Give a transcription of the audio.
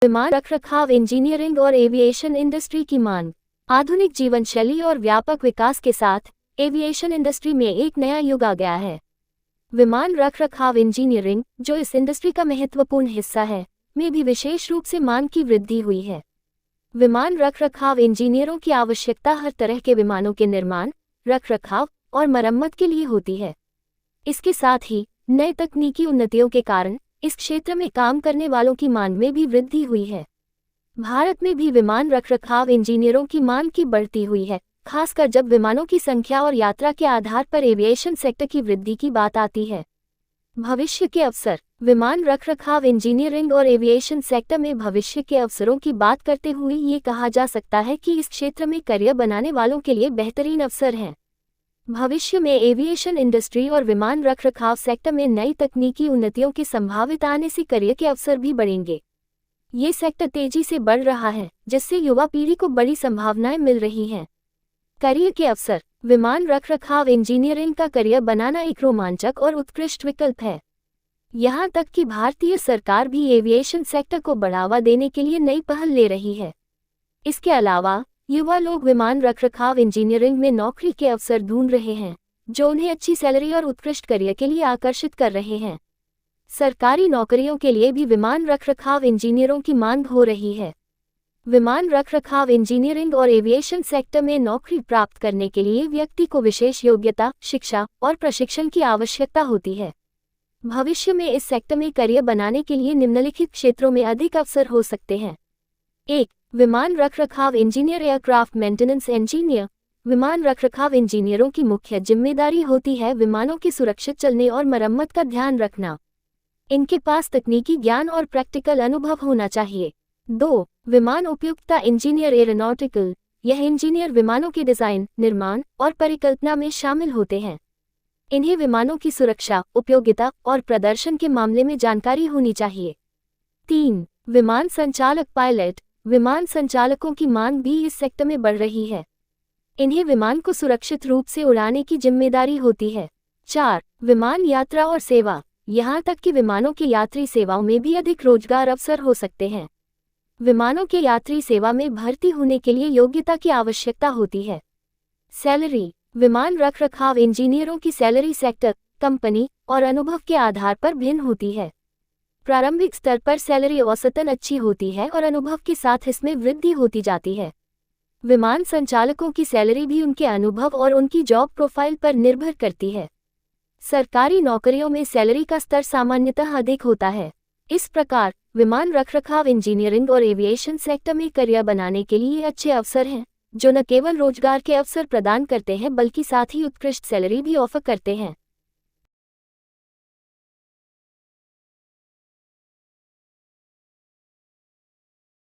विमान रखरखाव इंजीनियरिंग और एविएशन इंडस्ट्री की मांग। आधुनिक जीवन शैली और व्यापक विकास के साथ एविएशन इंडस्ट्री में एक नया युग आ गया है। विमान रखरखाव इंजीनियरिंग, जो इस इंडस्ट्री का महत्वपूर्ण हिस्सा है, में भी विशेष रूप से मांग की वृद्धि हुई है। विमान रखरखाव इंजीनियरों की आवश्यकता हर तरह के विमानों के निर्माण, रखरखाव और मरम्मत के लिए होती है। इसके साथ ही नए तकनीकी उन्नतियों के कारण इस क्षेत्र में काम करने वालों की मांग में भी वृद्धि हुई है। भारत में भी विमान रखरखाव इंजीनियरों की मांग की बढ़ती हुई है, खासकर जब विमानों की संख्या और यात्रा के आधार पर एविएशन सेक्टर की वृद्धि की बात आती है। भविष्य के अवसर। विमान रखरखाव इंजीनियरिंग और एविएशन सेक्टर में भविष्य के अवसरों की बात करते हुए ये कहा जा सकता है कि इस क्षेत्र में करियर बनाने वालों के लिए बेहतरीन अवसर हैं। भविष्य में एविएशन इंडस्ट्री और विमान रखरखाव सेक्टर में नई तकनीकी उन्नतियों के संभावित आने से करियर के अवसर भी बढ़ेंगे। ये सेक्टर तेजी से बढ़ रहा है, जिससे युवा पीढ़ी को बड़ी संभावनाएं मिल रही हैं। करियर के अवसर। विमान रखरखाव इंजीनियरिंग का करियर बनाना एक रोमांचक और उत्कृष्ट विकल्प है। यहाँ तक कि भारतीय सरकार भी एविएशन सेक्टर को बढ़ावा देने के लिए नई पहल ले रही है। इसके अलावा युवा लोग विमान रखरखाव इंजीनियरिंग में नौकरी के अवसर ढूंढ रहे हैं, जो उन्हें अच्छी सैलरी और उत्कृष्ट करियर के लिए आकर्षित कर रहे हैं। सरकारी नौकरियों के लिए भी विमान रखरखाव इंजीनियरों की मांग हो रही है। विमान रखरखाव इंजीनियरिंग और एविएशन सेक्टर में नौकरी प्राप्त करने के लिए व्यक्ति को विशेष योग्यता, शिक्षा और प्रशिक्षण की आवश्यकता होती है। भविष्य में इस सेक्टर में करियर बनाने के लिए निम्नलिखित क्षेत्रों में अधिक अवसर हो सकते हैं। 1. विमान रखरखाव इंजीनियर एयरक्राफ्ट मेंटेनेंस इंजीनियर। विमान रखरखाव इंजीनियरों की मुख्य जिम्मेदारी होती है विमानों के सुरक्षित चलने और मरम्मत का ध्यान रखना। इनके पास तकनीकी ज्ञान और प्रैक्टिकल अनुभव होना चाहिए। 2. विमान उपयुक्तता इंजीनियर एरोनॉटिकल। यह इंजीनियर विमानों के डिजाइन, निर्माण और परिकल्पना में शामिल होते हैं। इन्हें विमानों की सुरक्षा, उपयोगिता और प्रदर्शन के मामले में जानकारी होनी चाहिए। 3. विमान संचालक पायलट। विमान संचालकों की मांग भी इस सेक्टर में बढ़ रही है। इन्हें विमान को सुरक्षित रूप से उड़ाने की जिम्मेदारी होती है। 4. विमान यात्रा और सेवा। यहाँ तक कि विमानों की यात्री सेवाओं में भी अधिक रोजगार अवसर हो सकते हैं। विमानों के यात्री सेवा में भर्ती होने के लिए योग्यता की आवश्यकता होती है। सैलरी। विमान रखरखाव इंजीनियरों की सैलरी सेक्टर, कंपनी और अनुभव के आधार पर भिन्न होती है। प्रारंभिक स्तर पर सैलरी औसतन अच्छी होती है और अनुभव के साथ इसमें वृद्धि होती जाती है। विमान संचालकों की सैलरी भी उनके अनुभव और उनकी जॉब प्रोफाइल पर निर्भर करती है। सरकारी नौकरियों में सैलरी का स्तर सामान्यतः अधिक होता है। इस प्रकार विमान रखरखाव इंजीनियरिंग और एविएशन सेक्टर में करियर बनाने के लिए अच्छे अवसर हैं, जो न केवल रोजगार के अवसर प्रदान करते हैं बल्कि साथ ही उत्कृष्ट सैलरी भी ऑफर करते हैं।